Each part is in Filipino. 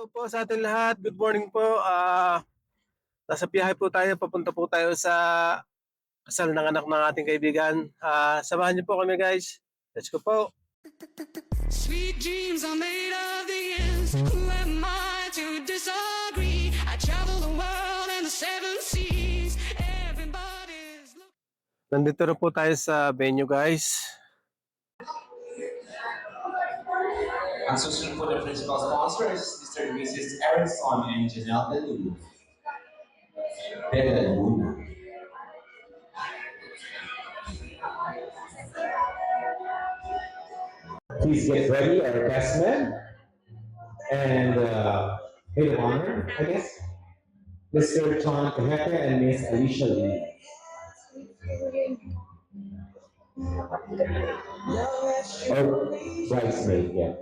Hello po sa ating lahat. Good morning po. Nasa biyahe po tayo. Papunta po tayo sa kasal ng anak ng ating kaibigan. Samahan niyo po kami, guys. Let's go po. Sweet dreams are made of these. Who am I to disagree? I travel the world and the seven seas. Everybody's Nandito na po tayo sa venue, guys. Ang susunod po ng principal sponsors, Mr. and Mrs. Erison and Janelle Delulu. Pedal muna. Please get ready, our best man and maid of honor, I guess, Mr. Tom Kaheka and Miss Alicia Lee. Or bridesmaid, yeah.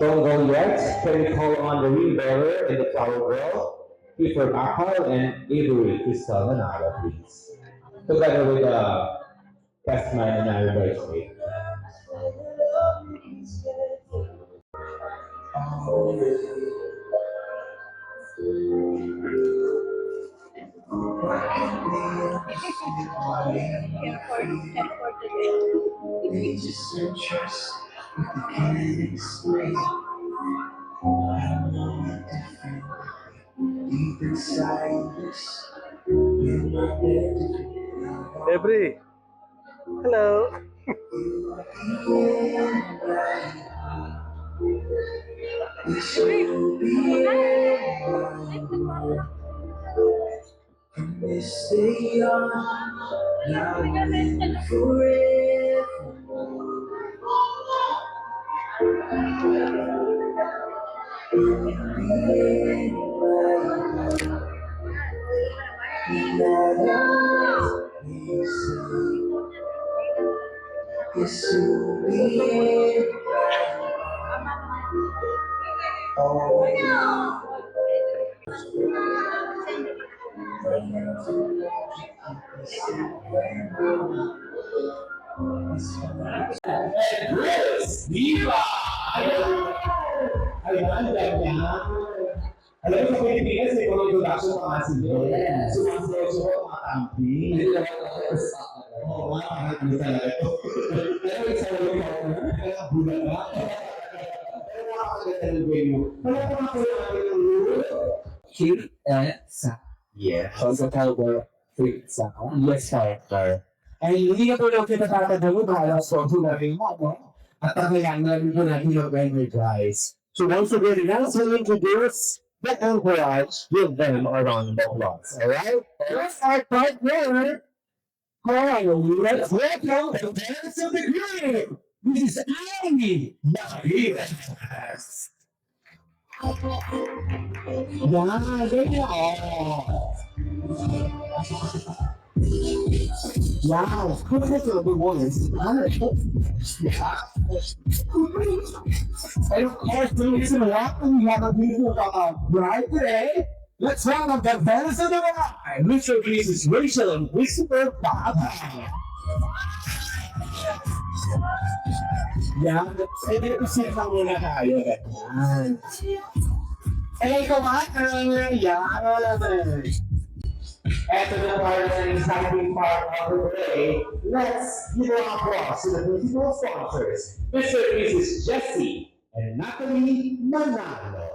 Don't go yet. Can we call on the ring bearer and the flower girl, Kiefer Bacall and Avery Crystal Manalo, please. Together with the best man and our bridesmaid. They just search us, but they can't explain. I know what to feel deep inside this. We're not there to do Every. Hello. This will be and we stay on now and forever. This will be Chris Diva! Ayan, ganyan. Alam mo sa Pilipinas, may mga introduction mga sila. Sumasayaw ko mga camping. Oo, mga ano talaga ito. Pero isa mo yung kaya bulan na. Pero nakakaganda ng venue. Pero kung ako yung aming Cute sa sa Calvary sa US character. Ay, hindi ka tulog kita tatagawin bahala sa natin mo, no? At kailangan mo natin yung venue, guys. So once again, let's introduce the entourage with them around the block. Alright? Let's start right there. Hi, let's welcome the dance of the group. This is Amy. Yes. Yeah, there you are. Wow, who has the voice? And of course, the reason why we have a beautiful bride today. Let's welcome the fellas of the bride, Mr. and Mrs. Rachel and Christopher Baba. Yan, pwede ko siya lang muna tayo. Yan. Eh, kumain. Yan. Eto na para sa exciting part of the day, let's give an applause to the principal sponsors, Mr. and Mrs. Jessie and Natalie Manalo.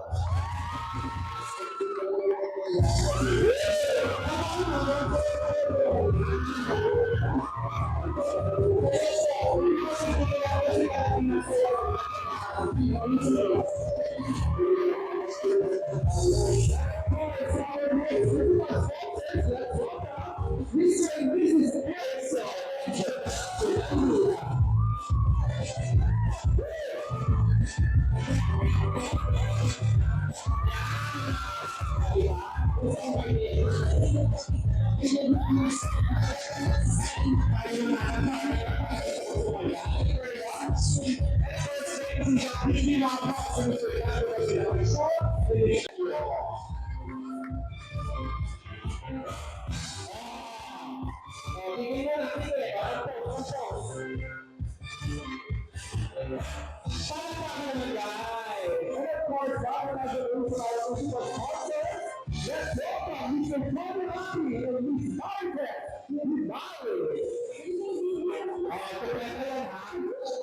Palakpakan naman guys! And of course, bago natin ulit sa our super sponsors, let's welcome Mr. Bobby Lucky and Miss Margaret Limari. Teka lang ha. Asan si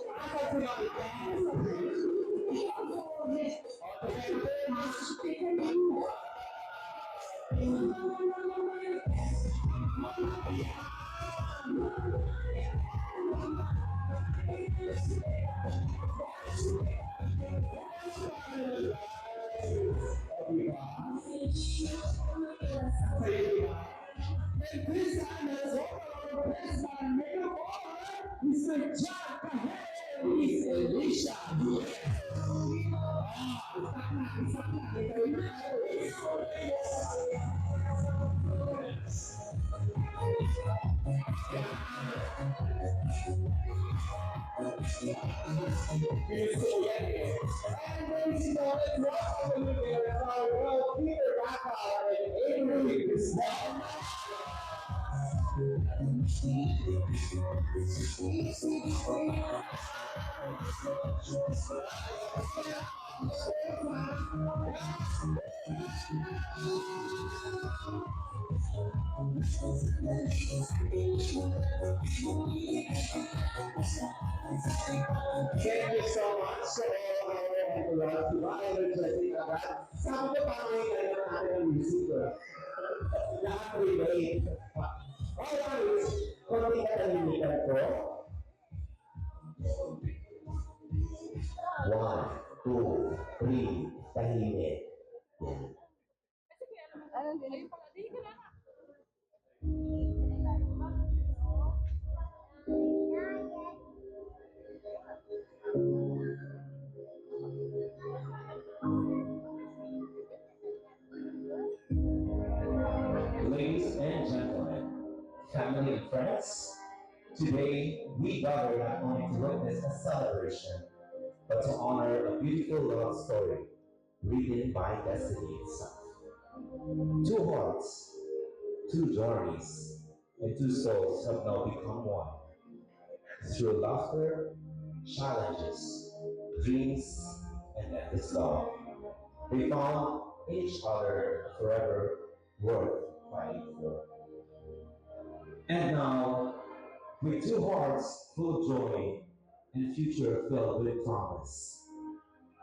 Margaret? And this time, let's welcome our best man, Mayor Mr. John Kahel, Miss Alicia. And ladies and gentlemen, welcome to our world Peter Bacall and Avery Griswold. Thank you so much sa energetic agad. Sabi ko parang yung natin ang music. Nakaka-relate. Alright, kung tinatahimikan ko. 1, 2, 3, tahimik. Ladies and gentlemen, family and friends, today we gather not only to witness a celebration, but to honor a beautiful love story written by destiny itself. Two hearts, two journeys, and two souls have now become one. Through laughter, challenges, dreams, and endless love, they found each other forever worth fighting for. And now, with two hearts full of joy and future filled with promise,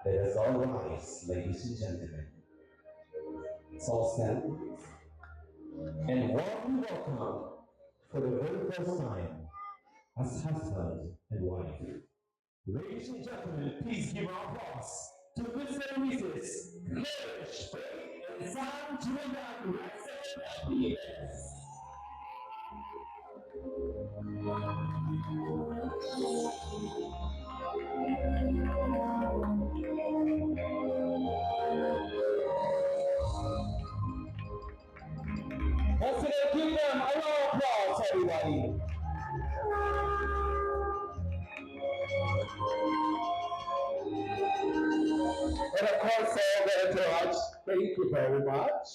let us all rise, ladies and gentlemen. Let's all stand and warmly welcome for the very first time as husband and wife. Ladies and gentlemen, please give our applause to Mr. and Mrs. Courage, Faith, and Sam Julian Rexon. Let's give them a round of applause, everybody. And of course, all the entourage, thank you very much.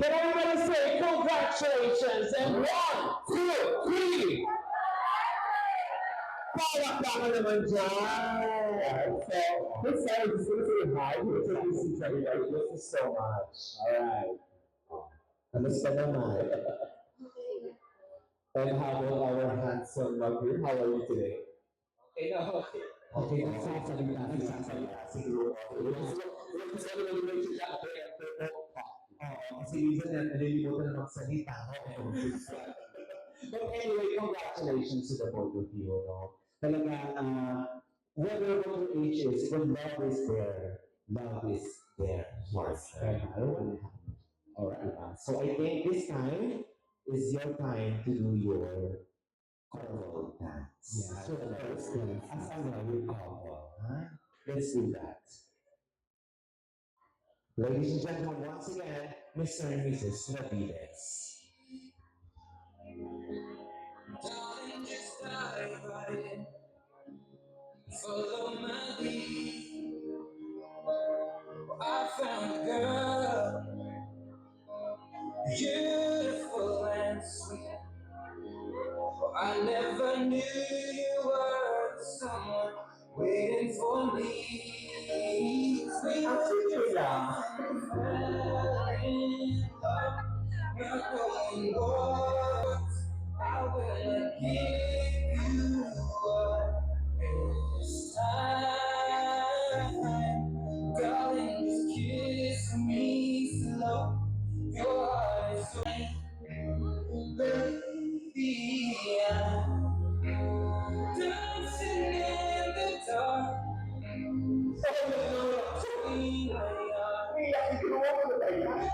Can everybody say congratulations? And 1, 2, 3. Palakpakan naman dyan. So, this time, I'm just going to say hi to introduce everybody. Thank you so much. Alright. Kamusta naman? And how about our handsome mother? How are you today? Okay na, okay. Okay, nagsasalita. Siguro. Gusto ko na-relation siya ako. Kasi minsan yan, nalilimutan na magsalita. But anyway, congratulations to the both of you. No? Talaga, whether what your age is, when love is there, Yes. Alright. So I think this time is your time to do your carnival dance. Yeah. So let's dance. As I know, your carnival. Huh? Let's do that. Ladies and gentlemen, once again, Mr. and Mrs. Navides. Darling, just dive right in. Follow my lead. I found a girl, beautiful and sweet. I never knew you were someone waiting. for me. We Ang were sweet lang. in love, not knowing what I will give you up this time. Darling, just kiss me slow. Your heart is so baby. I'm dancing in the dark. Between my arms. Iyak, ginawa mo na ba yan?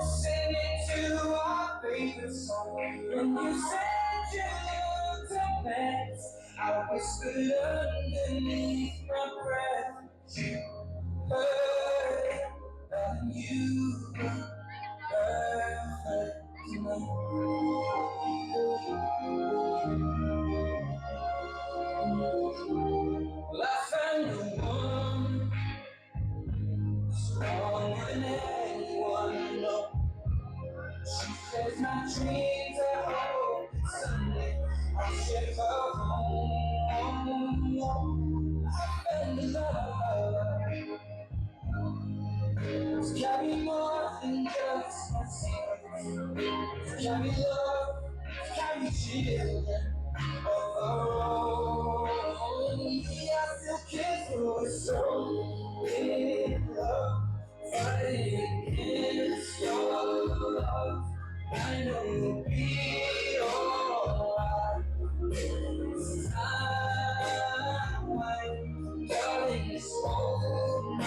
Singing to our favorite song. When you said you looked a mess, I whispered underneath my breath. Heard that you were perfect Well, I found the one stronger than anyone knows. She says my dreams are hope that someday I'll ship her home. I found the love. It's carry more than just my secrets. It's carry love, it's carry children of our own. Yeah, I still kiss her so in love. Fighting against your love, I know you'll be alright. This time, darling, just hold my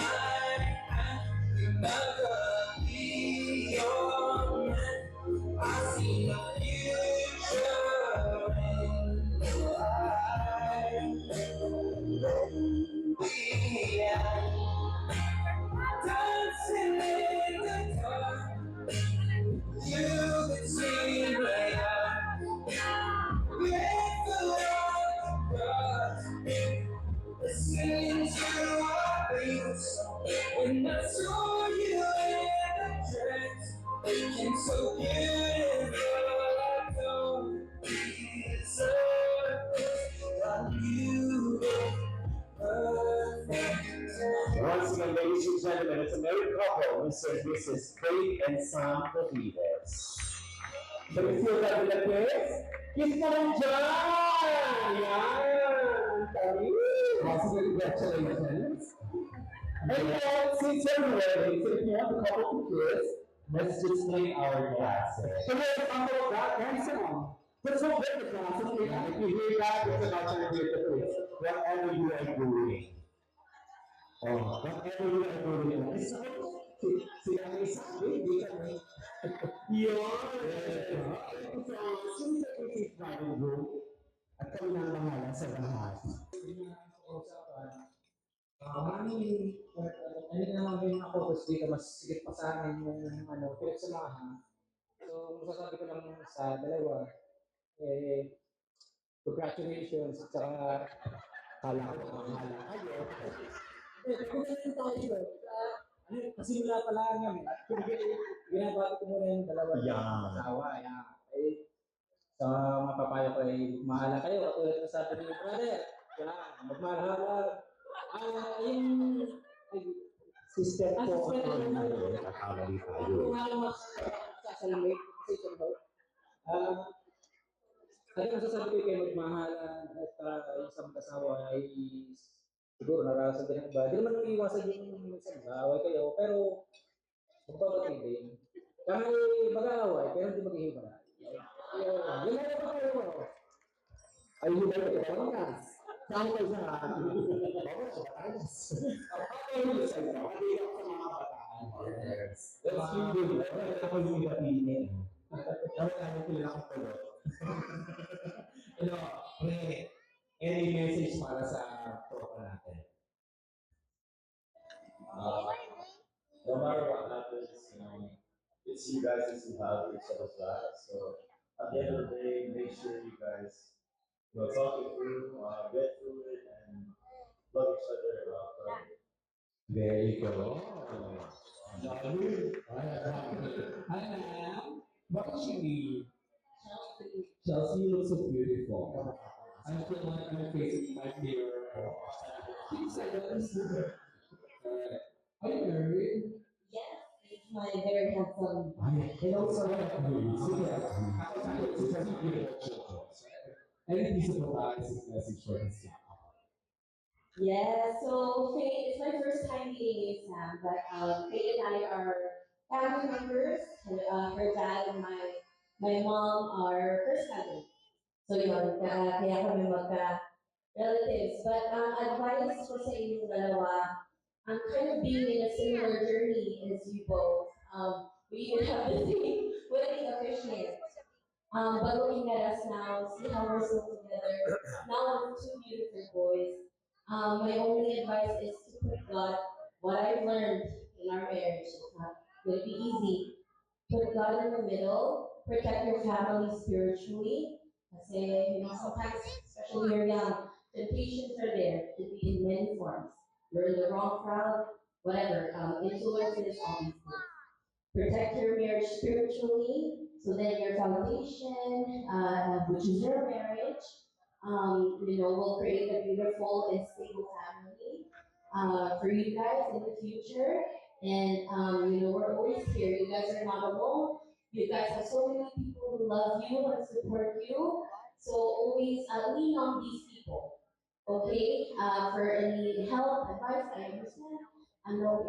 hand. Remember me, your man. I see the future in your eyes. We are dancing in the dark. You can see my eyes. Grateful on the cross. Listening to our favorite song. When I saw you in the dress, looking so beautiful, I don't deserve it. You were perfect. Once again, ladies and gentlemen, it's a married couple, Mr. and Mrs. Craig and Sam Rodriguez. Can you feel that with the kiss? Kiss na lang dyan! Yan! Kami! Also, congratulations. And then, since you're ready, since you have a couple to kiss, let's just play our glasses. So let's talk about that. Guys, let's go with the glasses. If you hear that, it's about to repeat the kiss. Whatever you are doing. Oh, whatever you are doing. It's sila ang isabi, hindi kami. Yun! So, since it is driving room, at kami na ang bahala sa lahat. Ano naman yung ako, tapos dito mas sigit pa sa akin yung pinagsamahan. So, masasabi ko lang sa dalawa, congratulations, at saka Kala ko bahala kayo. kung tayo, kasimula pa lang yan. Ginabati ko muna yung dalawa Yan. asawa. Sa mga papayo ko ay mahala kayo. At sabi ni brother, magmahala. Yung Sister ko, sister ko, kakamali tayo. kung ano mas sasalamit, kasi ito ano masasabi ko kayo magmahalan at yung sa mag-asawa ay siguro naranasan din ang iba. Di naman nang iwasan yung minsan mag-aaway kayo, pero magpapatid din. Kami mag-aaway, pero hindi maghihiwalay. Yung mga kayo mo. Ay, hindi ba ito? Bawas. Saan ko sa bawas? Bawas. Ako yung sa ito. Hindi ako sa mga bataan. Yes. That's really good. Ako yung kapinin. Ako lang yung pila akong tulog. Ano, any message para sa tropa natin? No matter what happens, it's you guys who have each other's back. So at the end of the day, make sure you guys, talk it through, get through it, and love each other. Very good. Bakit siya Chelsea, you look so beautiful. I'm facing my mirror. Are you married? Yes, it's my very handsome. And also, any piece of advice is message for this Yeah, so Faye, it's my first time meeting you, Sam, but Faye and I are family members. Her dad and my mom are first cousins. So yun, kaya kami magka-relatives. But advice ko sa inyo dalawa, I'm kind of being in a similar journey as you both. We even have the same wedding officiant. But looking at us now, see how we're still together. Now with two beautiful boys. My only advice is to put God, what I've learned in our marriage, it's not going to be easy. Put God in the middle, protect your family spiritually. Kasi, sometimes, especially when you're young, temptations are there to be in many forms. You're in the wrong crowd, whatever, influences, all these things. Protect your marriage spiritually, so that your foundation, which is your marriage, will create a beautiful and stable family for you guys in the future. And we're always here. You guys are not alone. You guys have so many people who love you and support you. So always lean on these people, okay? For any help, advice, I understand. I know we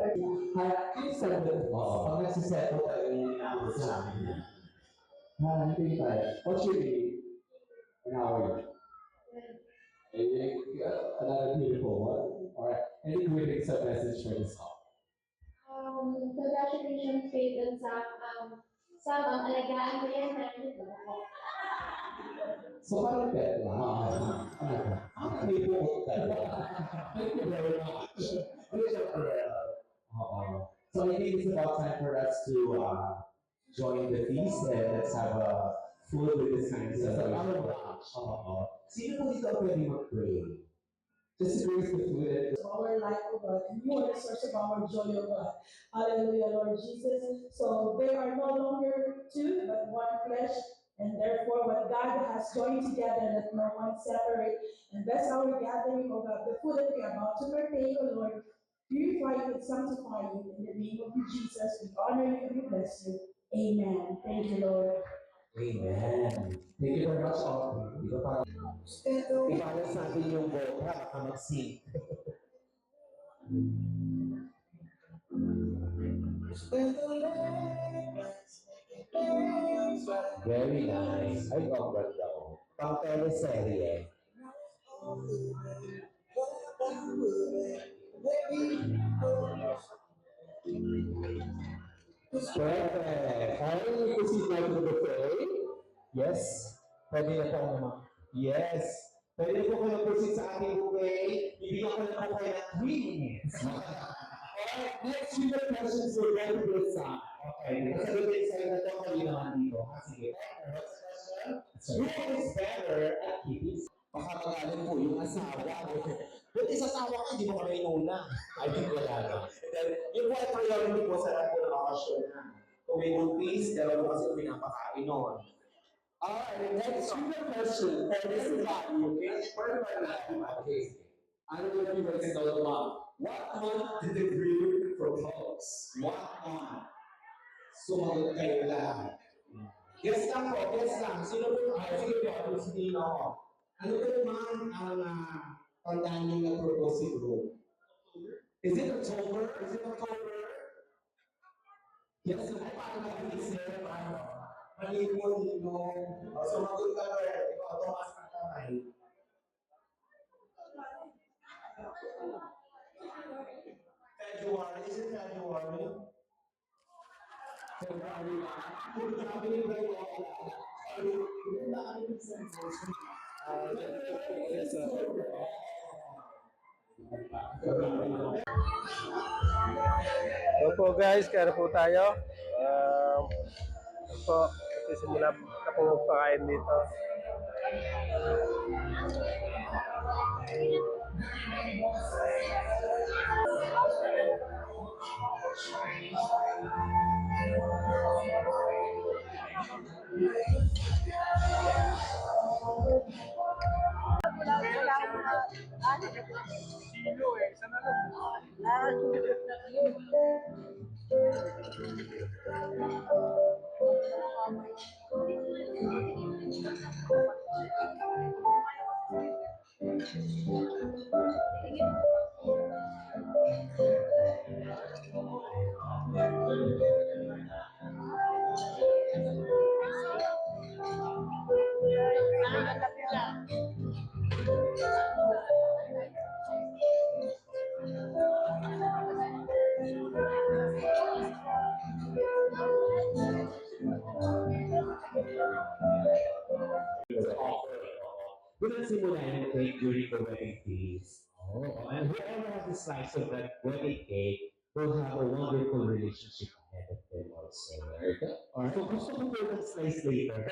are. Yung sabi mo, pag nagsisettle tayo yung inaabot sa amin. Hindi tayo. What's your name? And how are you? Another beautiful one. Alright. Any greetings or message for this call? Congratulations, Faith and Sam. Sam, alagaan mo yan. So parang pet lang. May buhok talaga. Thank you very much. So I think it's about time for us to join the feast and let's have a food with this kind of celebration. Sino po dito pwede mag-pray? Just grace the food and our life, O God, and you are the source of our joy, O God. Hallelujah, Lord Jesus. So they are no longer two, but one flesh, and therefore what God has joined together, let no one separate. And bless our gathering, O God, the food that we are about to partake, O Lord. Purify you and sanctify you in the name of Jesus. We honor you and we bless you. Amen. Thank you, Lord. Amen. Thank you very much, all. Dito para ibalas natin yung boat, baka mag-sing. Very nice. Ay, ang ganda ko. Pang teleserye. Perfect. Ay, proceed na to the buffet. Yes. Pwede na po naman. Yes. Pwede na po kayo proceed sa ating buffet. Ibigyan ko na po kayo ng 3 minutes. Alright, next few questions will go to this side. Okay, nasagutin sa'yo na ito kanina naman dito. Sige. Who is better at keeping? Baka magaling po yung asawa. But isasawa ka, hindi mo kami inuna. I think wala na. Yung po ay priority po sa lahat po ng okasyon na. Kung may good peace, dalawa po kasi pinapakain nun. Alright, next question for this body, okay? Okay. I don't know if you guys know the law. What month did the Greek propose? What month? Sumagot kayo lahat. Guess lang po, guess lang. Sino po? Sige po, ano sabihin ako? Ano ba naman ang tandaan niyo na-propose si Group? Is it October? Is it October? Yes, ay paano mag-isip? Mali mo nino. Sumagot ka ba? Ikaw, tumas ka kamay. February? Is it February? February. Sabi ni Group, Opo guys, kaya po tayo. Po, sisimula na po magpakain dito. Doon simula yung cake during the wedding feast. Oh, and whoever has a slice of that wedding cake will have a wonderful relationship ahead of them also. Alright, so gusto ko po ng slice later.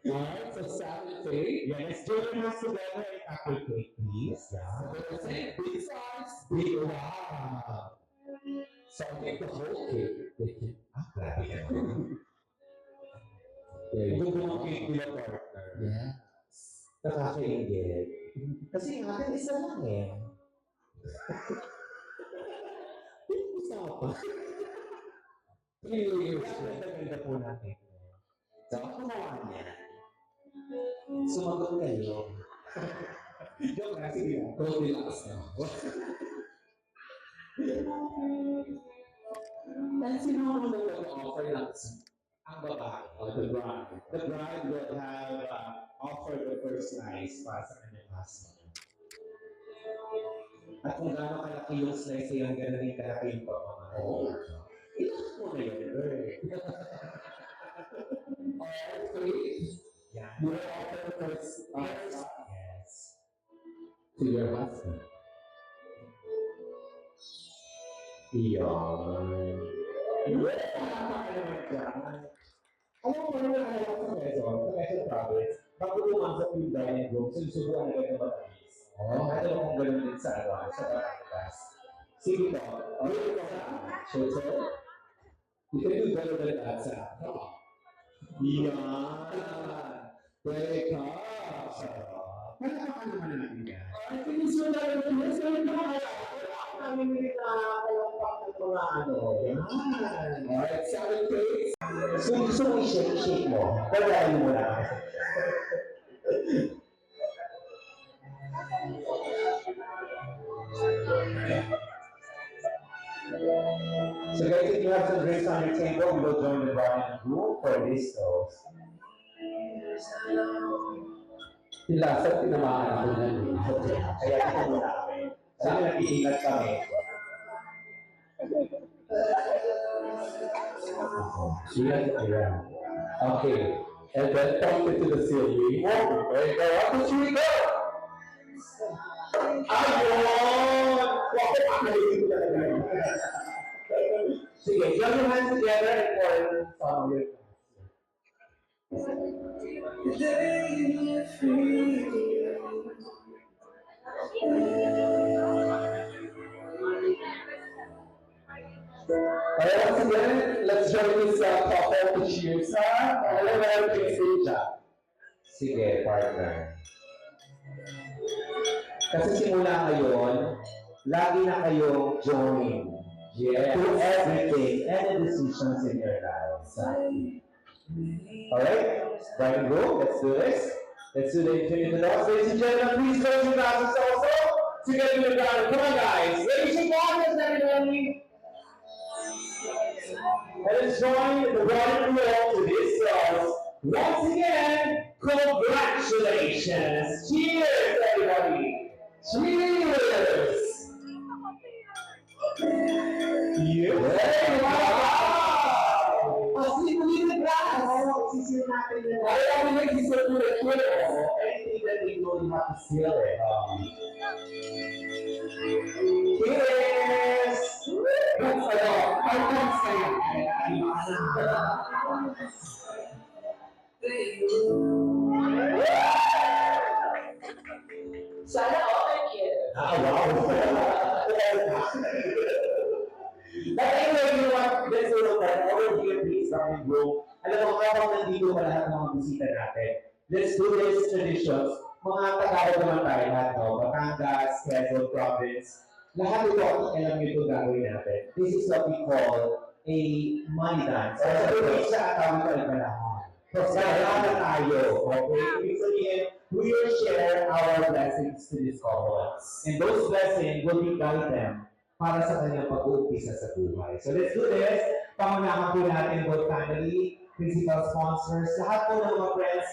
Alright, so Saturday, yeah, let's join our hands together and apple cake, please. Yeah. Big size, big wow. So I think the whole cake. Grabe ka naman. Ito po ang cake nila, partner. Yes. Nakakaingit. Kasi yung akin isa lang eh. Usapan. 3 years. Ganda po natin. Saan ko naman niya? Sumagot kayo. Joke na, sige lang. Goldilocks na. Dahil sino ang mag-offer lang ang babae, the bride. The bride will have offered the first slice para sa kanyang husband. At kung gaano kalaki yung slice yan, gano'n rin kalaki yung pagmamahal. Oh. Ilak mo na yun, girl. Alright, yeah. You will offer the first slice. Yes. To your husband. Iyon. Alam mo naman ang alam sa Quezon Province, bago pumasok yung dining room, sinusubuan na ng matamis. Alam mo kung gano'n din sa Batangas. Sige po, okay po sa Shoto. You can do better than that sa Yan. Pwede ka. Palakapan naman natin yan. Ay, pinisunan natin yan. Saan na kaya? Namin nakakalakpak ng mga ano. Yan. Alright, 7 cakes. So, gusto mo i-shake mo. Pagkain mo na. So guys, if you have some drinks on your table, we will join the bride and groom for this toast. Tilasa, tinamaan ako na rin. Kaya ito muna kami. Sabi nag-iingat kami. Okay. And then point it to the ceiling. There you go. Up the tree, go! Ayun! Bakit pakaligin ko talaga yun? Sige, join your hands together and pour some of your Alright, once again, let's join this couple to cheers. Alam mo yung stage. Sige, partner. Kasi simula ngayon, lagi na kayong join. Yeah. To everything, any decisions in your lives. Alright? Bride and groom, let's do this. Let's do the infinite dance. Ladies and gentlemen, please raise your glasses also. Together with the bride. Come on, guys. Raise your glasses, everybody. And let's join the bride and groom to this dance. Once again, congratulations. Cheers, everybody. Cheers. Yes. Hey, wow. Asli mo yung glass. Sisir natin yun. Kaya kami nag-isip mo rin yun. Anything that they know, you have to seal it. Cheers. That's a lot. I can't say it. Sana okay yun. Wow. But anyway, you know what? Let's do it that. Over here, please, bride and groom. Alam mo, kapag nandito pa lahat ng mga bisita natin, let's do this traditions. Mga Tagalog naman tayo lahat, no? Batangas, Quezon Province. lahat ito, alam nyo ito gagawin natin. This is what we call a money dance. So, sa ito siya at tawag ko ang ganahan. So, ganahan tayo. Okay? Ibig sabihin, we will share our blessings to these couples. And those blessings will be guide them para sa kanyang pag-uumpisa sa buhay. So, let's do this. Pangunahan po natin both family, principal sponsors, lahat po ng mga friends,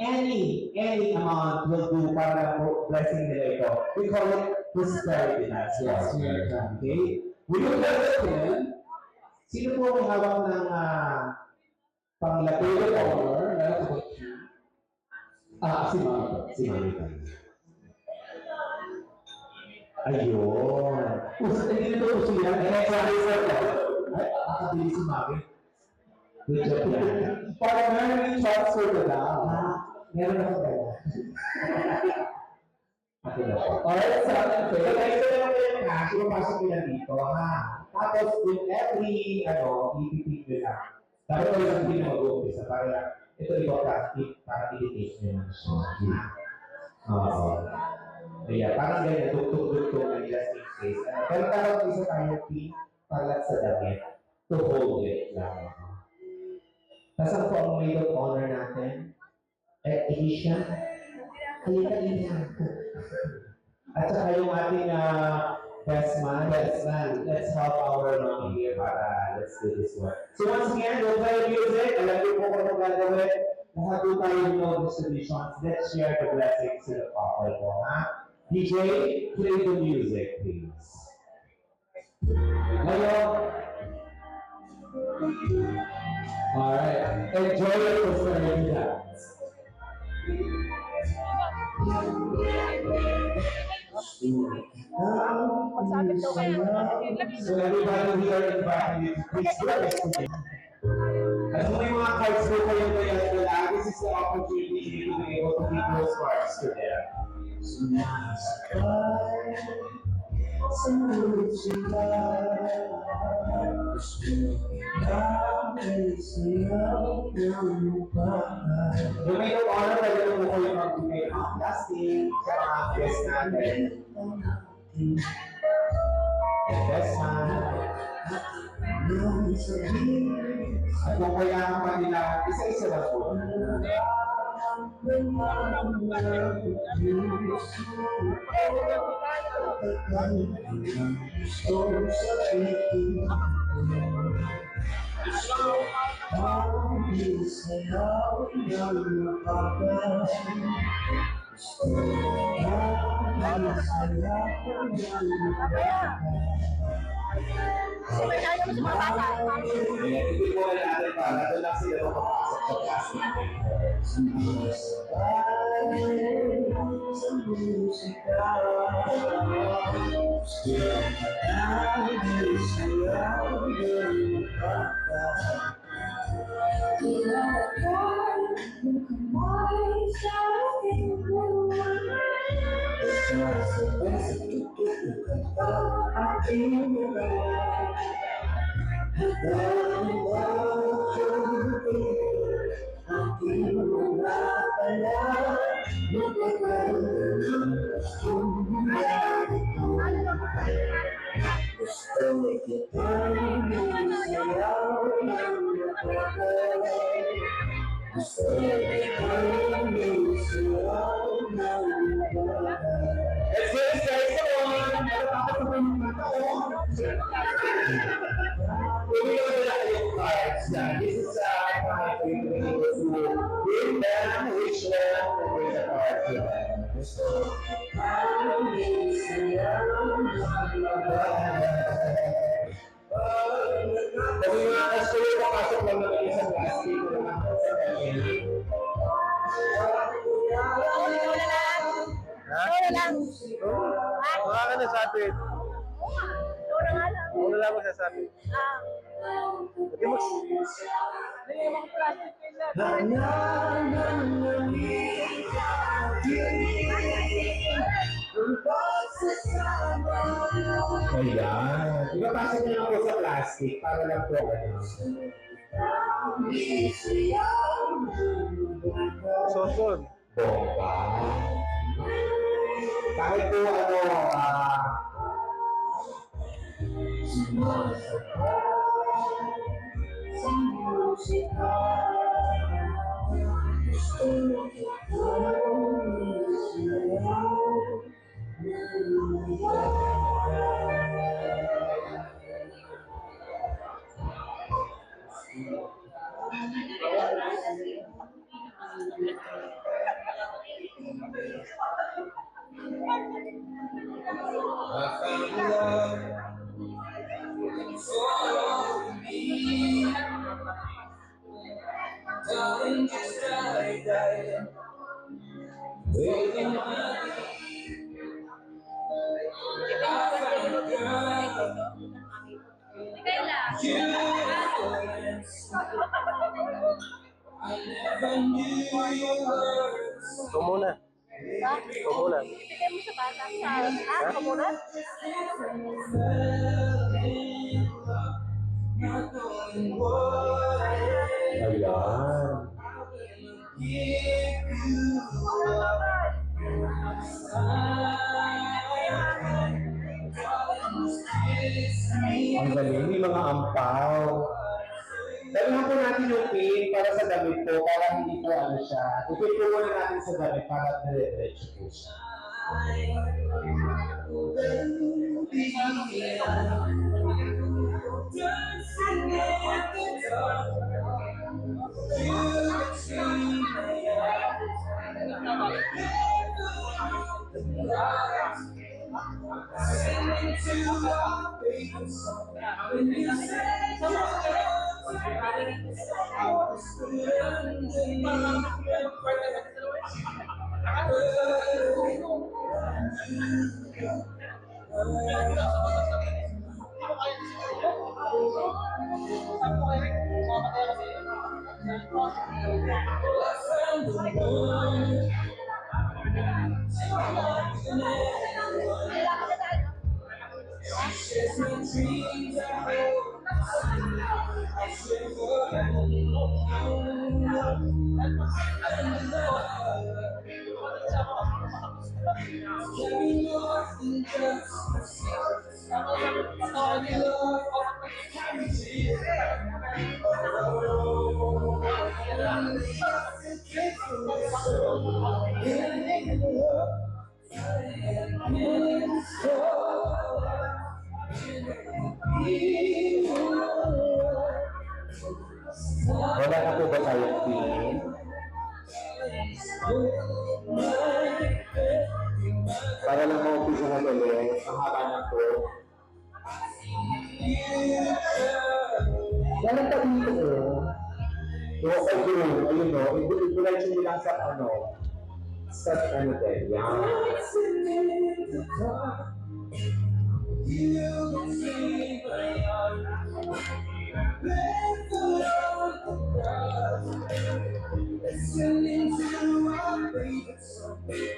any amount will do para po blessing nila ito. We call it prosperity dance. Yes, okay? Will you bless them? Sino po may hawak ng panglato or si Mami. Si Mami. Ayun. Hindi nito uso yan. Ay, akabili si Mami. Good job yan. Para meron yung transfer na lang. Meron ako dala. Ako na po. Alright, so next na lang yung cash, ipapasok ko yan dito, ha? Tapos, in every, ipipick nyo lang. Tapos, hindi na mag-uumpisa para ito ipaplastic para i-detach nyo ng siya. Oo. Kaya, parang ganyan, tuk-tuk-tuk na just in case. Pero parang isa tayo pin para sa damit to hold it lang. Tapos ang po ang maid of honor natin, Alicia. Halika. At saka yung ating best man. Let's help our mommy here para let's do this one. So once again, we'll play the music. Alam niyo po kung ano gagawin. Lahat po tayo yung distributions. Let's share the blessings to the couple po, ha? DJ, play the music, please. Ngayon. Alright. Enjoy your prosperity dance. So everybody, we are inviting you to please do. At kung may mga cards po kayo kaya this is the opportunity to be able to give those cards to them. Yung may honor, pwede mo kayo mag-bigay ng plastic sa mga guests natin. Best man. At kung kailangan pa nila, isa-isa lang po. Hindi po wala natin pa. Nato lang sila makapasok sa plastic. This is my favorite to give them, wish them, and bring the cards to Kami mga kastoy, papasok lang naman isang plastic na naman sa kanya. Wala ka na sabi. Wala lang magsasabi. Hindi mo. Ayan. Ipapasok niyo lang po sa plastic para lang po Sosod. Bomba. Kahit po I found love for me, darling, just like that. Waiting on I found a girl, beautiful. I never knew you were so Ikaw muna. Ikaw muna. not knowing what Ayan. give you Ang galing, may mga ampaw. Dalahan po natin yung pin para sa damit po, para hindi po ano siya. Ipin po muna natin sa damit para dire-diretso po siya. Wala na po ba tayong pin? Para lang maumpisa na ulit, ang haba na po. Meron pa dito oh. Yung sa group, ayun o, i-diretso nyo lang sa ano, sa ano din, yan.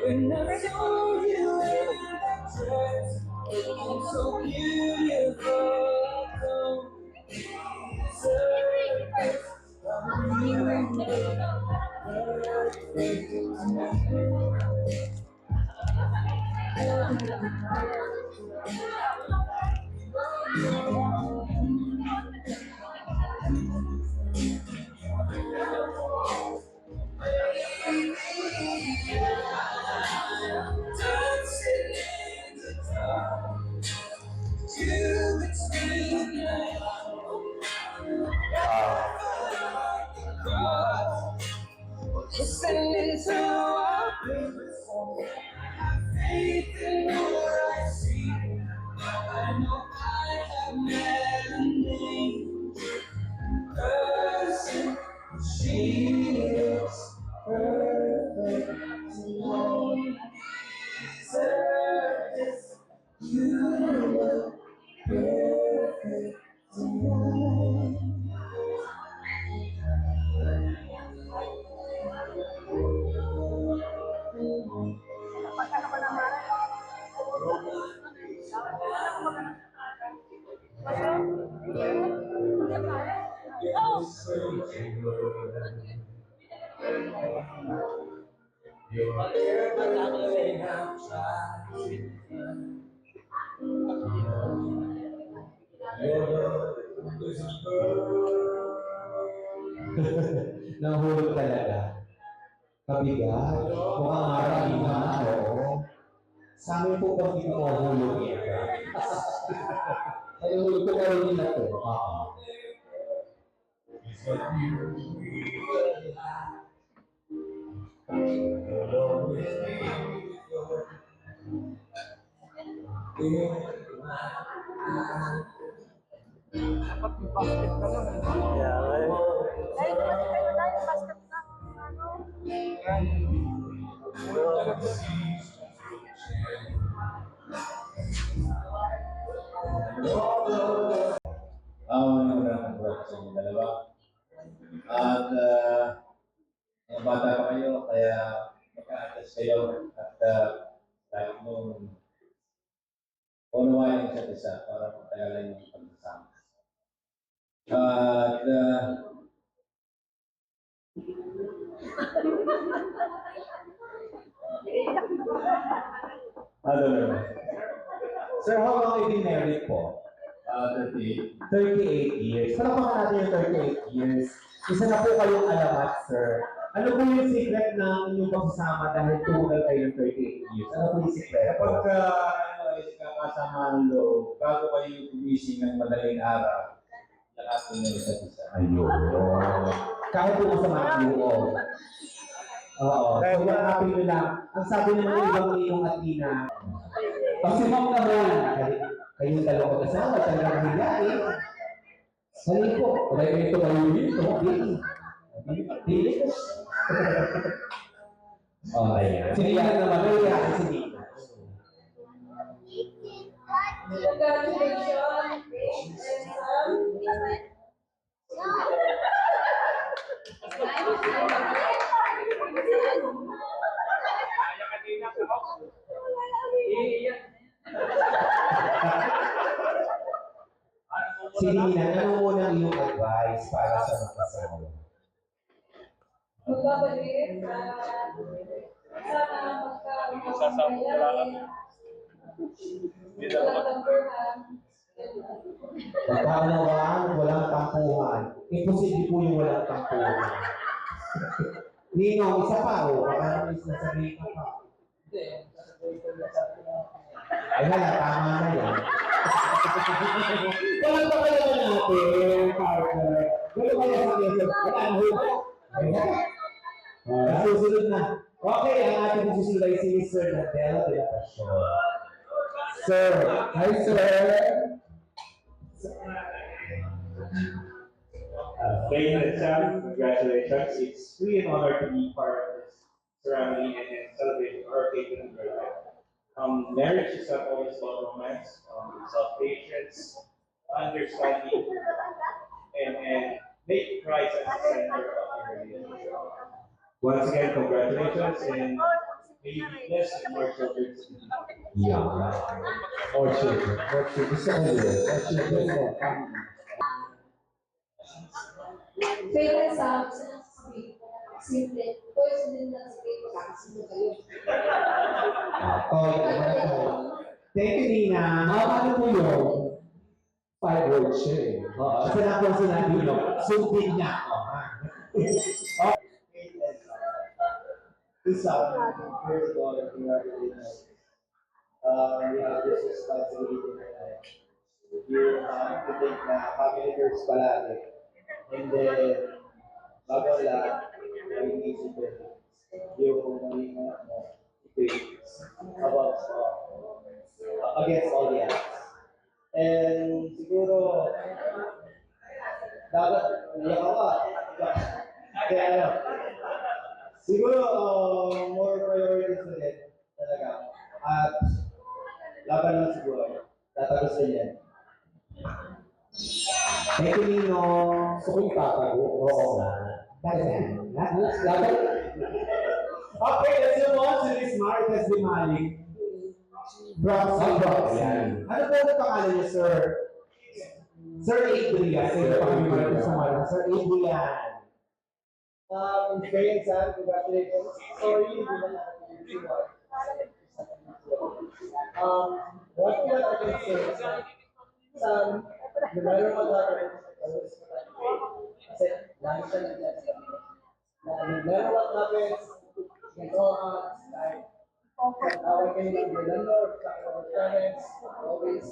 When I saw you in that dress, looking so beautiful, dancing in the dark, you between listen into our favorite song. Faith in what I see. I know I have met a name. Person, she is perfect. Alone deserve this. You look perfect tonight. Nahulog talaga. Kabigat. Mukhang marami na, oo. Sa amin po pag hindi ko mahulog yan. Ay, hulog ko kayo din na to. Oo. Magandang congrats sa inyong dalawa. At mga bata pa kayo, kaya magka-adjust kayo at lagi mong unawain ang isa't isa para matagalan yung pagsasama. At ano naman? Sir, how long have you been married po? 38. 38 years. Palapakan natin yung 38 years. Isa na po kayong alamat, sir. Ano po yung secret ng inyong pagsasama dahil tumagal kayo ng 38 years? Ano po yung secret? Kapag kakasama ang loob, bago kayo gumising ng madaling araw, lahat po nyo isa't isa. Ayun. Kahit po masama ang loob. Oo. So, yung happy nyo lang. Ang sabi naman yung ibang iyong atina, kasi ma'am naman, kayong dalawang kasama, talagang hilain. Sali po, kaya ito kayo dito, dili. Oh, ayan. Sinihan naman, kaya si Nina. Si Nina, ano muna ang iyong advice para sa mga kasama? Magbabalik sana Pagkaunawaan, walang tampuhan. Imposible po yung walang tampuhan. Nino, isa pa o, baka naman sasabihin ka pa. Ay, hala, tama na yan. Walang pa kaya natin, partner. Walang pa kaya natin. Wala na ho. Susunod na. Okay, ang ating susunod ay si Mr. Nadella de la Passion. Sir, hi sir. Ladies and gentlemen, congratulations. It's really an honor to be part of this ceremony and celebrate our occasion in your life. Marriage is not always about romance, it's about patience, understanding, and make Christ as the center of your relationship. Once again, congratulations, and may you be blessed with more children. Yeah. Or children. Gusto ko yun. Or children mo. favorite song sa speak. Simple. Pwede din na speak. Magkakasunod kayo. Thank you, Nina. Ano po yun? 5 words siya eh. Kasi na po sinabi nyo, sundin niya ako. This years ago, congratulations. We have this responsibility to take na family first palagi. And then, bago lahat, may isip ko yung maging about against all the odds. And siguro, dapat, naiyak ako. Kaya ano, siguro, more priorities na din talaga. At laban lang siguro. Tatagos din yan. Thank you, Nino. Gusto ko yung tatago. Oo. Laban. Okay, let's move on to this Marites de Malik. Brox. Yan. Ano po ang pangalan niyo, sir? Sir Adrian. Sige pa kami Marites sa Marites. Sir Adrian. Very sad, congratulations. Sorry, hindi na natin yung one thing that I can say is that no matter what happens, always protect faith. Kasi lagi siya nandiyan sa kanila. No matter what happens, against all odds, like, away kayo ng your landlord, your parents, always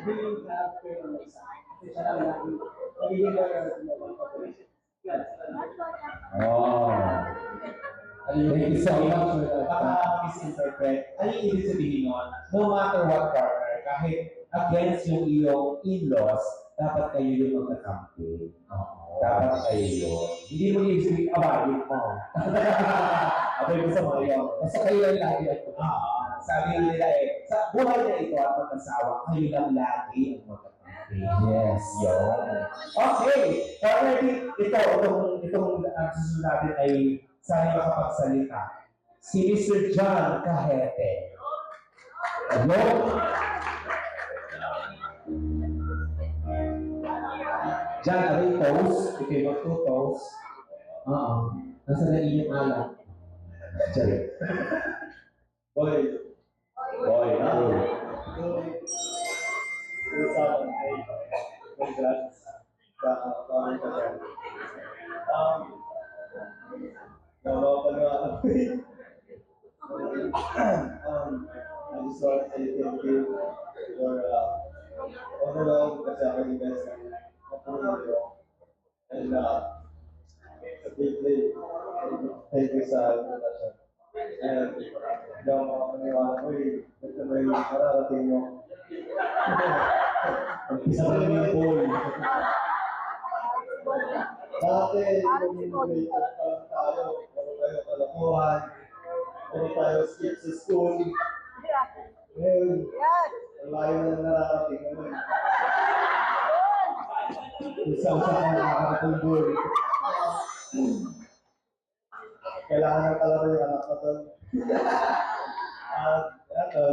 be have faith in yourself. Kasi siya lang lagi, magiging better than Oh. Thank you so much for that. Baka misinterpret. Ano yung ibig sabihin nun? No matter what partner, kahit against yung iyong in-laws, dapat kayo yung magkakampi. Dapat kayo yun. Hindi mo ibig sabihin, abalik mo. Abay mo sa mga yun. Basta kayo lang lagi at sabi nila sa buhay na ito at mag-asawa, kayo lang lagi ang magkakampi. Yes, yun. Okay. Already, itong susunod natin ay sana makapagsalita. Si Mr. John Cajete. Ano? John, are you toast? Okay, mag-toast. Nasa na inyong alak? Diyan. Boy, congrats sa pamilya ko. I just want to say thank you for overall kasi ako yung best na and deeply thank you sa invitation. And hindi ako makapaniwala ko ito na yung mararating mo. Isa mo yung boy. Dati, nung grade up pa lang tayo, puro tayo kalokohan, puro tayo skip sa school. Ngayon, ang layo na nararating naman. Isang sa mga nakakatuloy. Kailangan ng kalaro yung anak ko doon. At ito,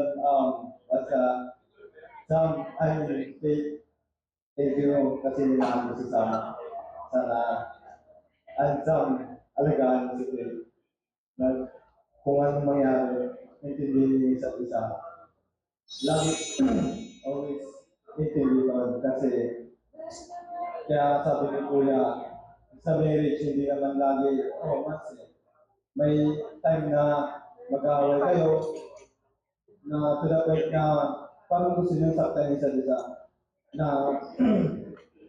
basta, thank you kasi nilaan mo si Sam. Sana, and Sam, alagaan mo si Phil. Kung anong mangyari, intindihin niyo isa't isa. Lagi, always intindihin kasi kaya sabi ni Kuya, sa marriage, hindi naman lagi romance eh. May time na mag-aaway kayo, na to the point na parang gusto nyo saktan yung isa't isa. Na,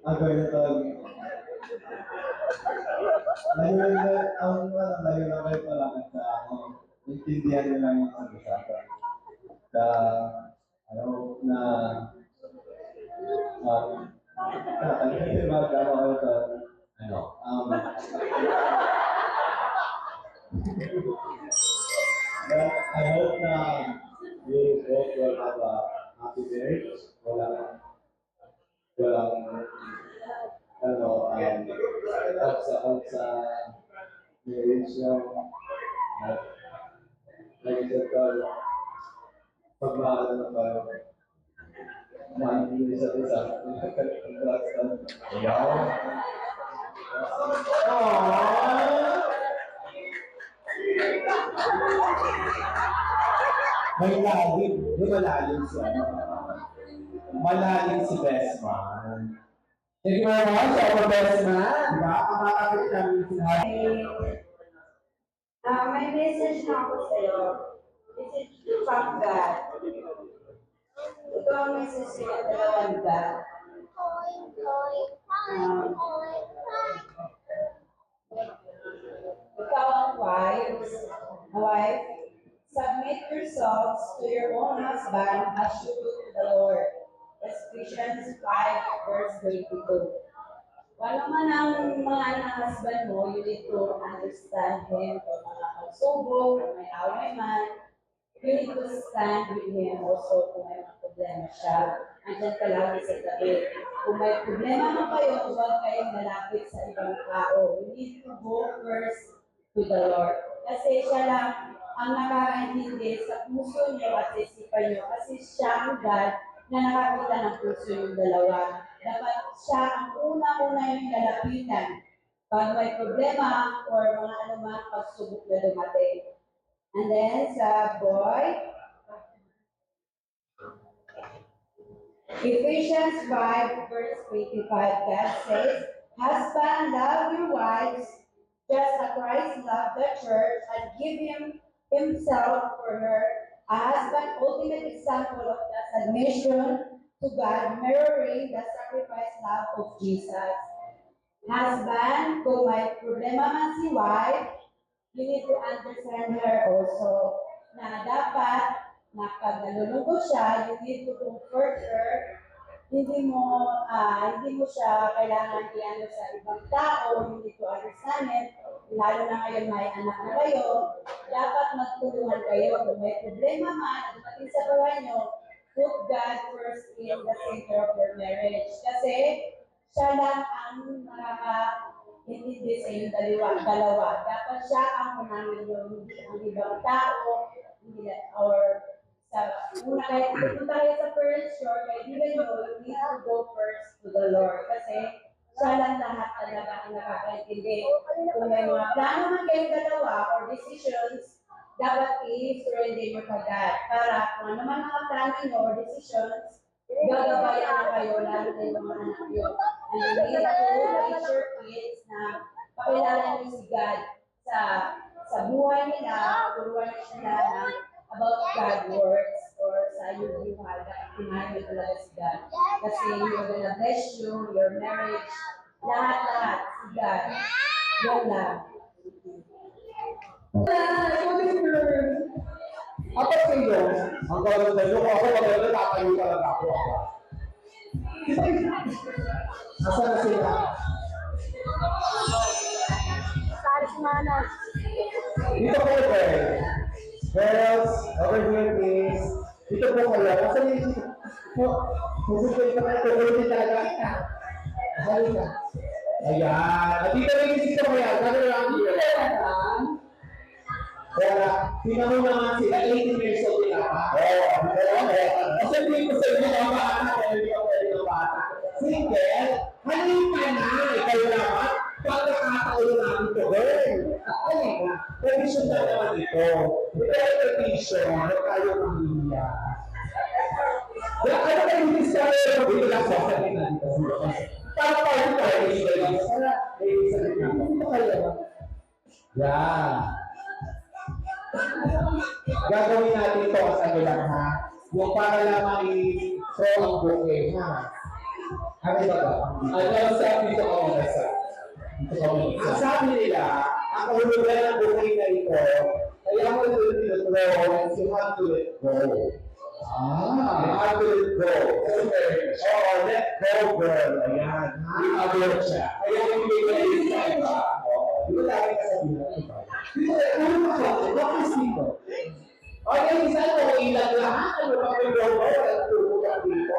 ang gawin ito, layo na kayo pala sa intindihan nyo lang yung isa't isa. Sa, na, I hope na you both will have a happy marriage. Walang sa marriage yung like I said, pagmahal na tayo. Mahal nyo isa't isa. Congrats ka. May lalim. Di malalim siya. Malalim si best man. Thank you very much, our best man. Diba? Ang makakit namin sinabi. May message na ako sa'yo. Message from God. Ito ang message sa dalawang God. Ikaw ang wife, submit yourselves to your own husband as you do to the Lord. Ephesians 5 verse 22. Wala man ang mga husband mo, you need to understand him. Kung makakasubo, kung may away man, you need to stand with him also kung may mga problema siya. Andyan ka lagi sa tabi. Kung may problema man kayo, huwag kayong malapit sa ibang tao. You need to go first to the Lord. Kasi siya lang ang nakakaintindi sa puso niyo at sa isipan niyo. Kasi siya ang God na nakakita ng puso yung dalawa. Dapat siya ang una-una yung lalapitan pag may problema or mga anumang pagsubok na dumating. And then sa boy, Ephesians 5, verse 25, God says, husband, love your wives, just as Christ loved the church and give himself for her. A husband, ultimate example of the submission to God, mirroring the sacrifice love of Jesus. Husband, kung may problema man si wife, you need to understand her also na dapat na pag nalulungkot siya, you need to comfort her. Hindi mo siya kailangan i-ano sa ibang tao, you need to understand it. Lalo na ngayon may anak na kayo, dapat magtulungan kayo. Kung may problema man, at dumating sa buhay nyo, put God first in the center of your marriage. Kasi siya lang ang nakaka-intindi sa inyong dalawa. Dapat siya ang unahin yung hindi ang ibang tao, hindi or sa una kayo, punta kayo sa first shore, kaibigan nyo, you need to go first to the Lord. Kasi siya lang lahat talaga ang nakakaintindi. Kung may mga plano man kayong dalawa or decisions, dapat i-surrender nyo kagad. Para kung ano man mga plano nyo or decisions, gagabayan na kayo, lalo na yung mga anak nyo. And you need to teach your kids na pakilala nyo si God sa buhay nila, turuan nyo sila na about God works or sa yung buhay, dapat nyo talaga si God. Kasi you're gonna bless you, your marriage, lahat-lahat si God. Yan lang. Ako sa iyo, ang gawin sa iyo, ako maganda, tatayo talaga ako. Asan na sila? Dito po, girls. Girls, over here, please. Dito po kayo. Asan yung dito? Pupusoy ka na ito. Ulitin talaga. Halika. Ayan. At dito rin yung dito kaya. Gano'n lang dito. Kaya, tingnan mo naman sila, 18 years old nila pa. Oo. Kasi hindi ko sa inyo mga bata, kaya hindi ako pwede ng bata. Single, halika na. Ikaw naman, pagkakataon namin ito, girl. Halika. Tradition na naman ito. Ito ay tradition na tayo pamilya. Kaya ano kayo discover na dito lang sa akin na dito. Para tayo tayo, ladies. Para, ladies, dito kayo. Yeah. Gagawin natin ito sa lang, ha? Yung para lamang i-throw ang bouquet, ha? Ano ba ba? Ano sabi dito ka muna sa? Ang sabi nila, ang kahulugan ng bouquet na ito, kaya mo ito throw, you have to let go. You have to let go. Oo, let go, girl. Ayan. I-abort siya. Kaya yung bigay sa iba. Di ba lagi ka sabihin? Ano ba siya? Bakit dito? Okay, isa mo, ilan lahat. Ano ba may logo? Tutukan dito.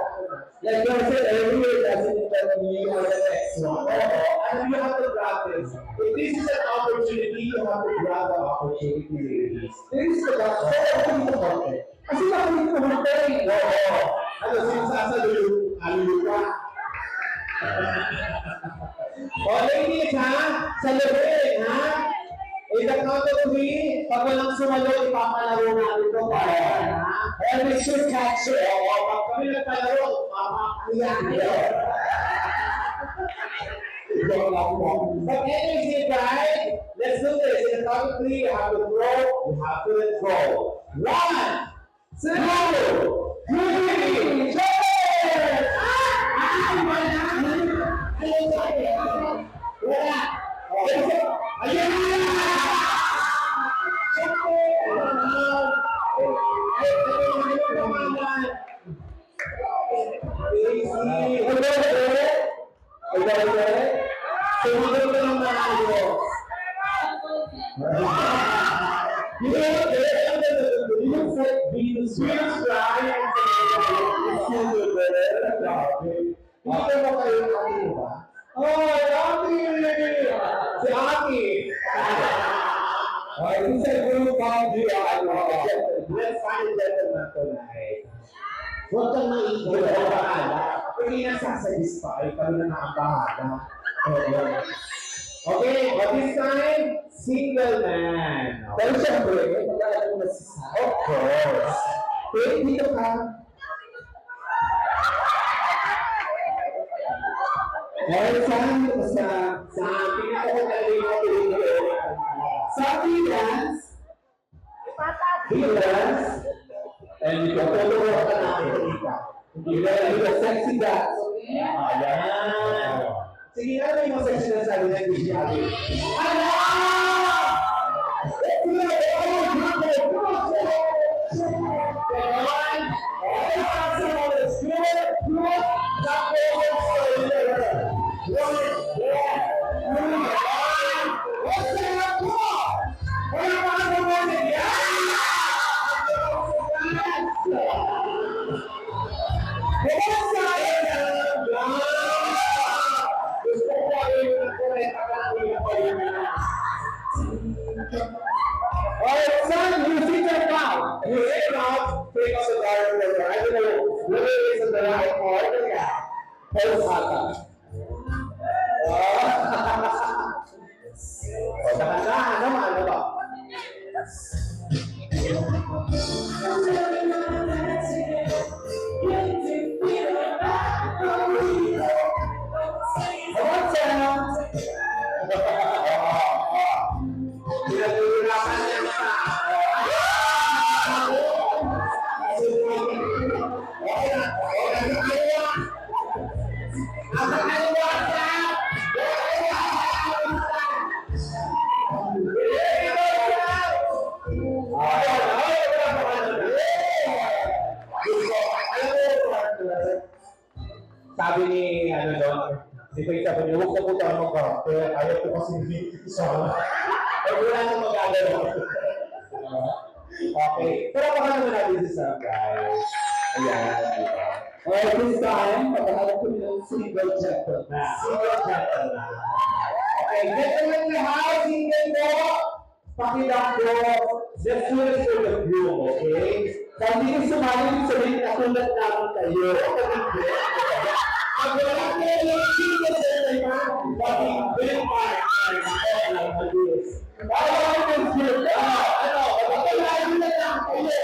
Like I said earlier, doesn't mean you are the next one. And you have to grab this. If this is an opportunity, you have to grab the opportunity, ladies. This is the opportunity. Kasi nakulit ko na tayo. Oo. Ano, sinasasaluyo, aluluka. O, ladies, ha? Saluhin, ha? In the count of 3, pag walang sumalo, ipapalaro namin ito. Ha? And we should catch it. Oo, pag kami nagpalaro, mapakaiyak nyo. But anyways, guys, let's do this. In the count of 3, you have to throw, you have to let go. 1, 2, 3, cheers! Wala! Ayun na! Si Aki! This is a group boundary. Let's find a gentleman tonight. Huwag kang maigil o bahala. Kung inasasatisfy, kami na nakabahala. Okay, but this time, single man. Pero siyempre, magkakaroon mo na si Sam. Of course. Okay, dito ka. Alright, saan sa pinakakagaling na pelikula? Sa Philippines, and you can follow ka namin. You can sexy dance. Ayan. Sige nga, may mga sexy dance sabi na hindi siya. Alright, son, you sit your mouth. You sit down, take out the dark water. I don't know whether it's in the right part or not. Post hata. O, dahan-dahan naman, ano ba? Pinag-uulapan niya na. Okay na. Sabi ni, ano doon, si Faith sabi niya, huwag na po tayo magkaroon. Pero ayaw ko kasi hindi isama. Pero wala nang magagalaw. Okay. Pero baka naman natin si Sam, guys. Ayan. Okay, this time, pagkakalap ko ng single chapter na. Single chapter na. Okay, get naman lahat, single po. Pakilap ko, the students for the group, okay? Kung hindi ko sumali, sabihin na kulat namin kayo. Pag wala kayo yung single chapter na, maging very partner. Para ko yung group, ano, pagkakalain na lang kayo.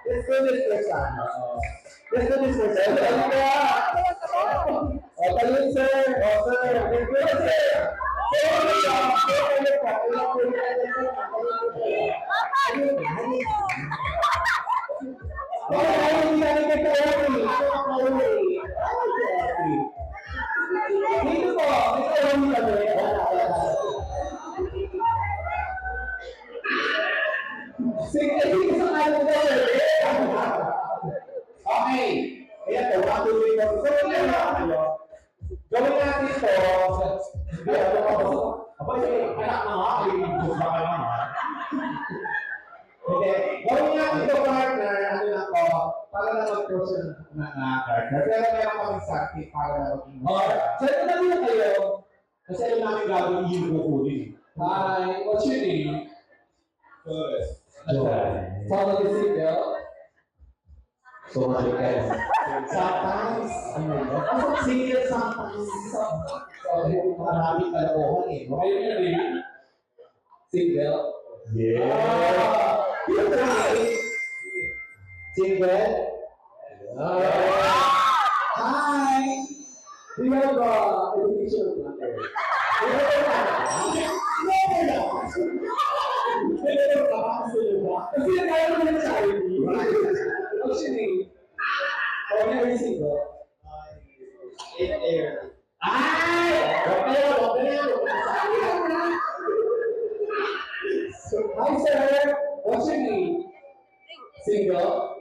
Let's do this first time. Let's do this first time. Okay, sir. Let's do it, sir. Okay. Ayan po, matuloy ko. So, gawin natin ito. Aba, sige, anak na nga. Baka naman. Okay. Gawin natin ito, partner. Ano na ko? Para na mag-cross na partner. Pero meron kami sakit para na mag-ingay. So, ito na din kayo. Kasi alam namin gagawin yung kukunin. Hi, what's your name? Good. Follow the signal. So much again. Sometimes, single sometimes. So, maraming kalokohan eh. Okay yun yun. Single? Yeah. Single? Hi! Tingnan ko, education number. Kasi nagkaya mo na sa ID. Actually, okay, are you single? In air. Ay! Okay. Hi, sir. What's your name? Single?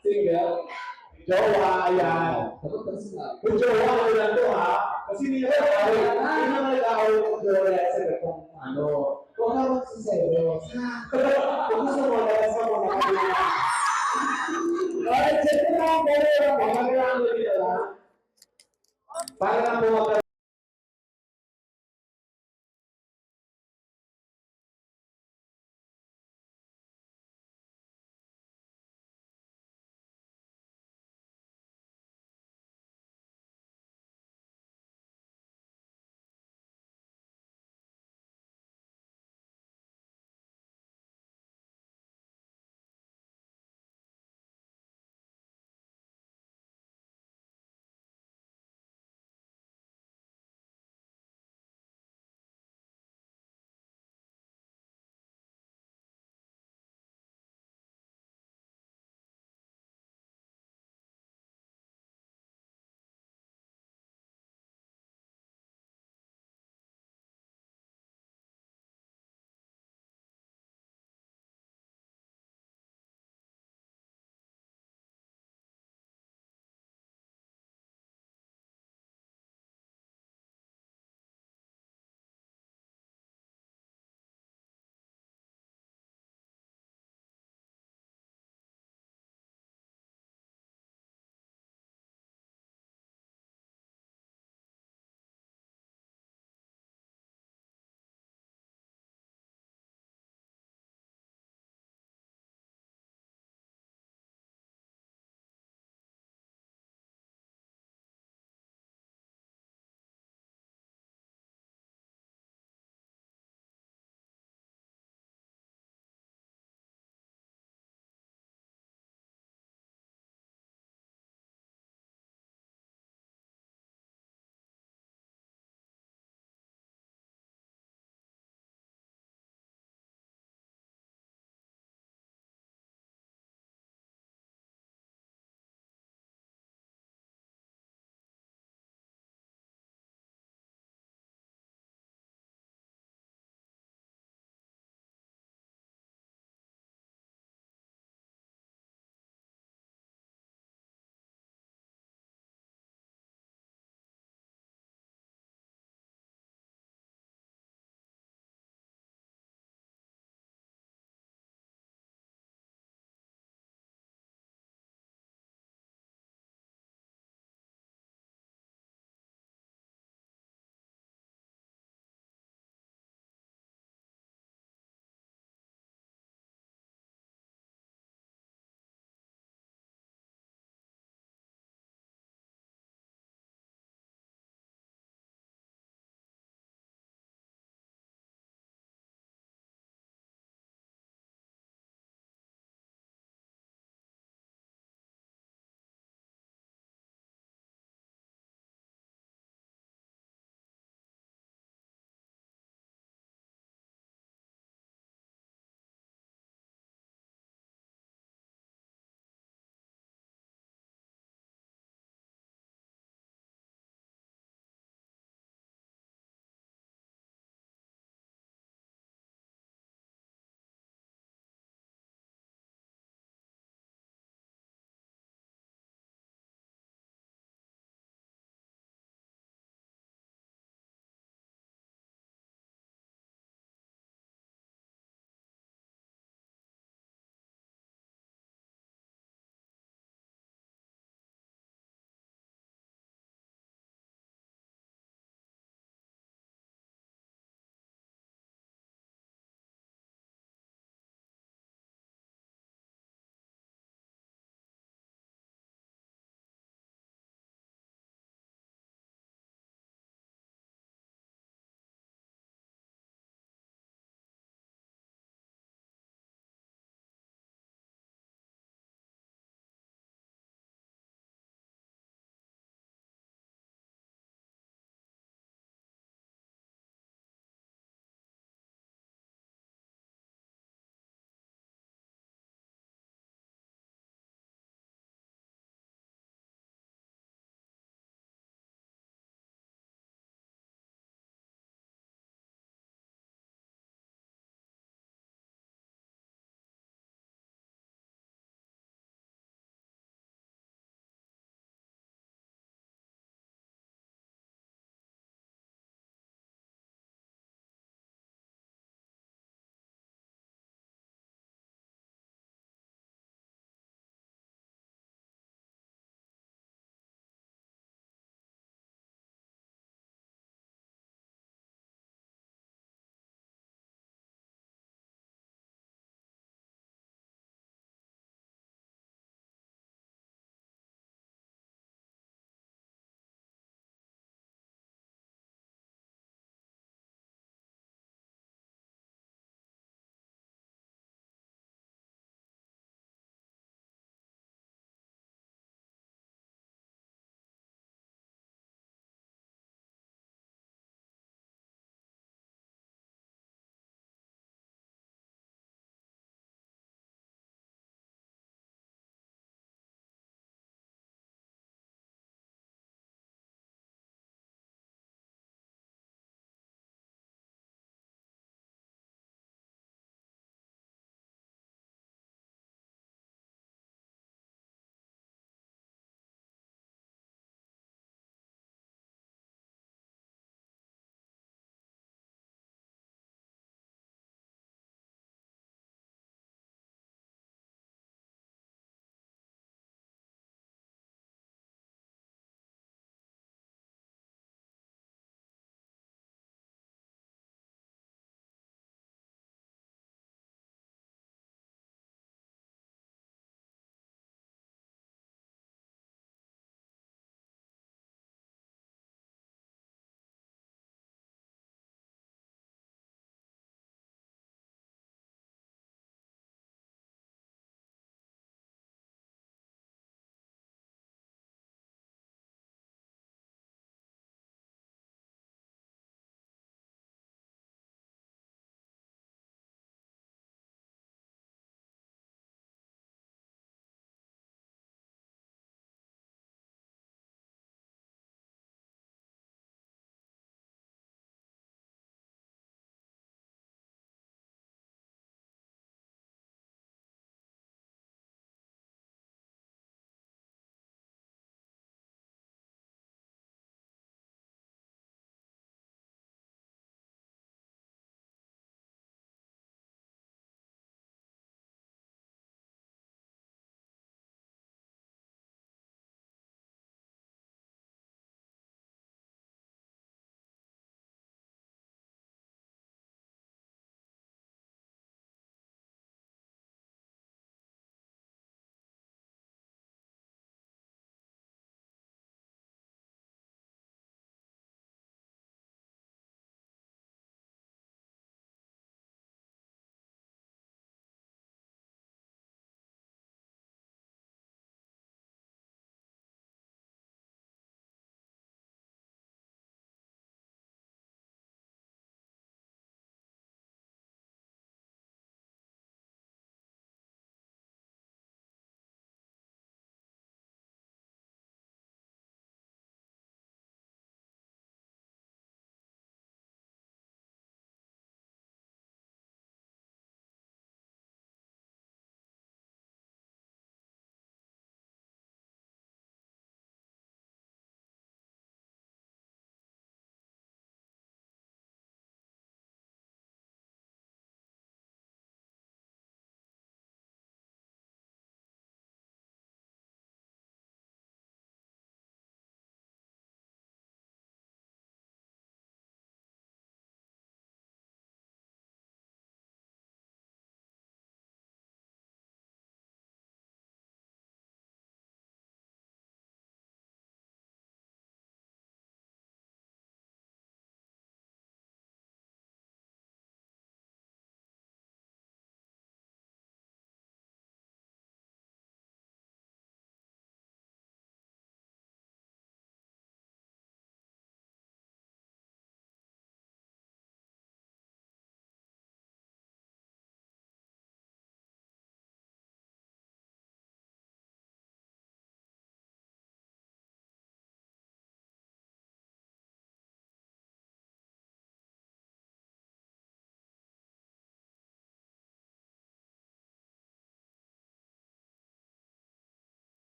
Single? Jowa, ayan. Kung jowa, ano lang to ha? Kasi nila nag-away ng jowa sa gatong ano. Huwag ka magsiselos. Kung gusto mo, labas ka muna kanina. Alright, check mo lang. Para lang po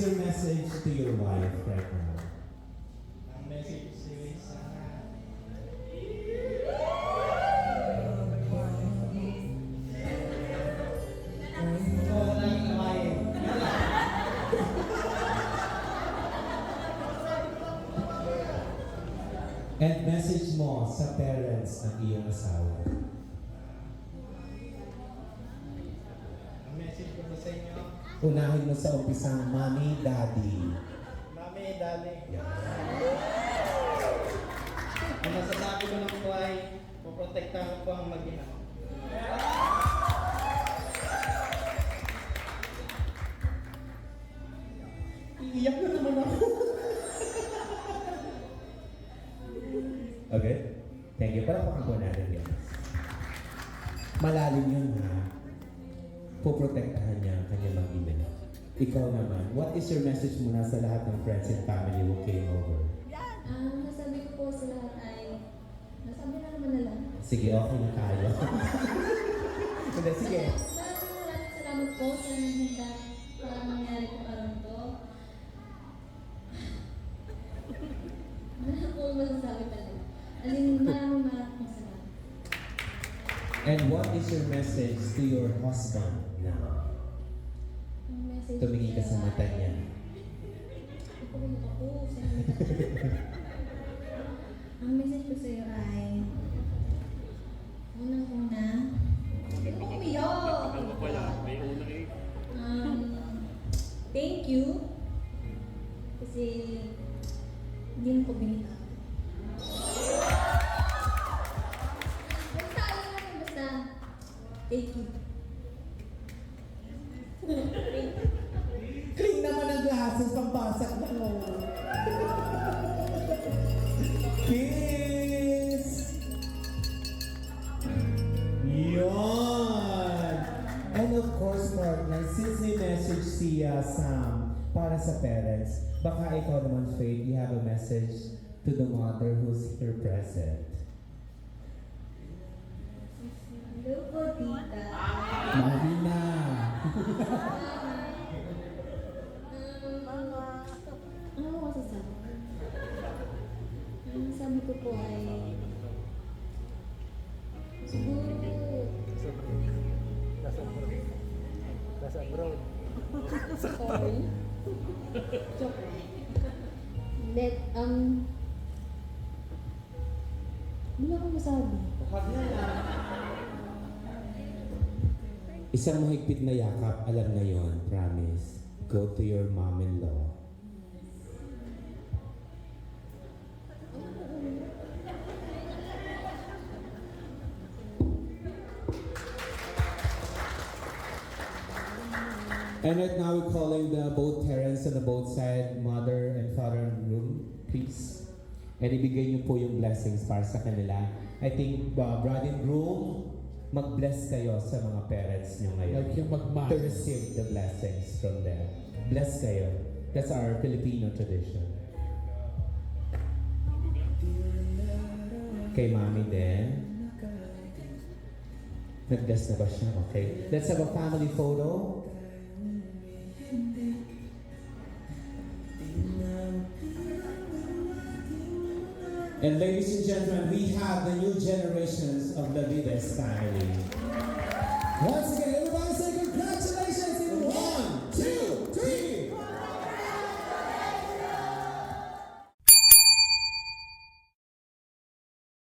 is your message to your wife right now? Ang message sa And message mo sa parents ng iyong asawa. Ang message ko sa inyo, Unahin mo sa umpisang mommy, daddy. Mami, darling. Ang masasabi ko lang po ay, poprotektahan ko po ang mag-ina. Iiyak na naman ako. Okay? Thank you. Palakpakan po natin yan. Malalim yun ha. Poprotektahan niya ang kanyang mag-ina. Ikaw naman, what is your message muna sa lahat ng friends and family who came over? Nasabi ko po sa lahat ay, nasabi na naman na lang. Sige, okay na tayo. Hindi, sige. Maraming salamat po sa handa para mangyari po araw to. Wala po masasabi talaga. Maraming salamat. And what is your message to your husband now? Ang message Tumingin ka sa mata niya. Ipagulot ako sa Ang message ko sa iyo ay, unang-una, thank you. Kasi, hindi mo ko binita. Basta, alam mo, basta, thank you. Clean naman ang glasses, pambasak na mo. Kiss! Yun! And of course, partner, since may message si Sam para sa parents, baka ikaw naman, Faith, you have a message to the mother who's here present. Hello po, tita. Mami na! Ano mo masasabi? Ang sabi ko po ay, siguro, Nasa abroad. sorry. Joke lang. Let, wala akong masabi. Isang mahigpit na yakap, alam na yon, promise. Go to your mom-in-law. And right now we're calling the both parents on the both side, mother and father in the room, please. And ibigay niyo po yung blessings para sa kanila. I think bride and groom, mag-bless kayo sa mga parents niyo ngayon. Like yung magmahal. To receive the blessings from them. Bless kayo. That's our Filipino tradition. Kay mami din. Nag-bless na ba siya? Okay. Let's have a family photo. And ladies and gentlemen, we have the new generations of the Vides family. Once again, everybody